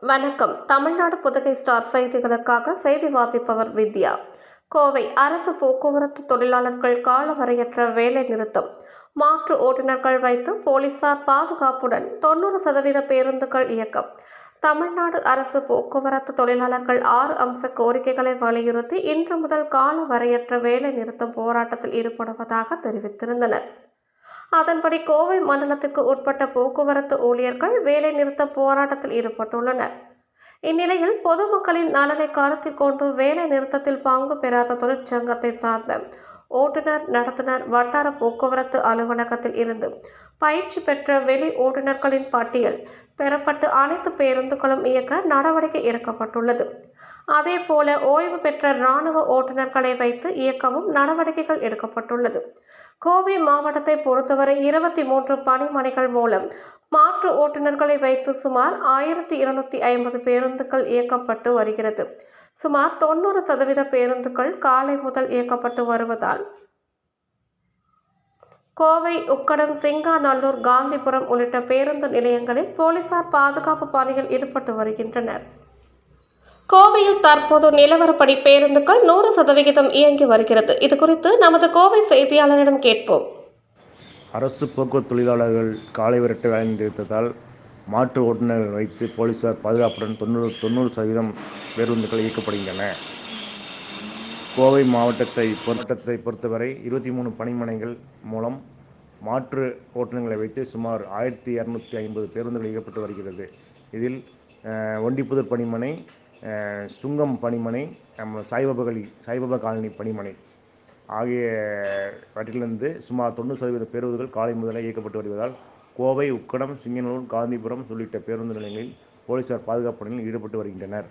வணக்கம். தமிழ்நாடு புதுகை ஸ்டார் செய்திகளுக்காக செய்தி வாசிப்பவர் வித்யா. கோவை அரசு போக்குவரத்து தொழிலாளர்கள் காலவரையற்ற வேலை நிறுத்தம். மாற்று ஓட்டுநர்கள் வைத்து போலீசார் பாதுகாப்புடன் 90% பேருந்துகள் இயக்கம். தமிழ்நாடு அரசு போக்குவரத்து தொழிலாளர்கள் 6 அம்ச கோரிக்கைகளை வலியுறுத்தி இன்று முதல் காலவரையற்ற வேலை நிறுத்தம் போராட்டத்தில் ஈடுபடுவதாக தெரிவித்திருந்தனர். அதன்படி கோவை மண்டலத்திற்கு உட்பட்ட போக்குவரத்து ஊழியர்கள் வேலை நிறுத்த போராட்டத்தில் ஈடுபட்டுள்ளனர். இந்நிலையில் பொதுமக்களின் நலனை கருத்தில் கொண்டு வேலை நிறுத்தத்தில் பங்கு பெறாத தொழிற்சங்கத்தை சார்ந்த ஓட்டுநர், நடத்துனர், வட்டார போக்குவரத்து அலுவலகத்தில் இருந்து பயிற்சி பெற்ற வெளி ஓட்டுநர்களின் பட்டியல் பெறப்பட்டு அனைத்து பேருந்துகளும் இயக்க நடவடிக்கை எடுக்கப்பட்டுள்ளது. அதேபோல ஓய்வு பெற்ற இராணுவ ஓட்டுநர்களை வைத்து இயக்கவும் நடவடிக்கைகள் எடுக்கப்பட்டுள்ளது. கோவை மாவட்டத்தை பொறுத்தவரை 23 பணிமனைகள் மூலம் மாற்று ஓட்டுநர்களை வைத்து சுமார் 1250 பேருந்துகள் இயக்கப்பட்டு வருகிறது. சுமார் 90% பேருந்துகள் காலை முதல் இயக்கப்பட்டு வருவதால் கோவை, உக்கடம், சிங்காநல்லூர், காந்திபுரம் உள்ளிட்ட பேருந்து நிலையங்களில் போலீசார் பாதுகாப்பு பணியில் ஈடுபட்டு வருகின்றனர். கோவையில் தற்போது நிலவரப்படி பேருந்துகள் 100% இயங்கி வருகிறது. இதுகுறித்து நமது கோவை செய்தியாளரிடம் கேட்போம். அரசு போக்குவரத்து தொழிலாளர்கள் காலை விரட்ட வேலை நிறுத்தத்தால் மாற்று ஓட்டுநர்கள் வைத்து போலீசார் பாதுகாப்புடன் 90% பேருந்துகள் இயக்கப்படுகின்றன. கோவை மாவட்டத்தை பொறுத்தவரை 23 பணிமனைகள் மூலம் மாற்று ஓட்டுநர்களை வைத்து சுமார் 1250 பேருந்துகள் இயக்கப்பட்டு வருகிறது. இதில் ஒண்டிப்புதூர் பணிமனை, சுங்கம் பணிமனை, சாய்பாபா காலனி பணிமனை ஆகியவற்றிலிருந்து சுமார் 90% பேருந்துகள் காலை முதலே இயக்கப்பட்டு வருவதால் கோவை, உக்கடம், சிங்கநல்லூர், காந்திபுரம் உள்ளிட்ட பேருந்து நிலையங்களில் போலீசார் பாதுகாப்பு பணியில் ஈடுபட்டு வருகின்றனர்.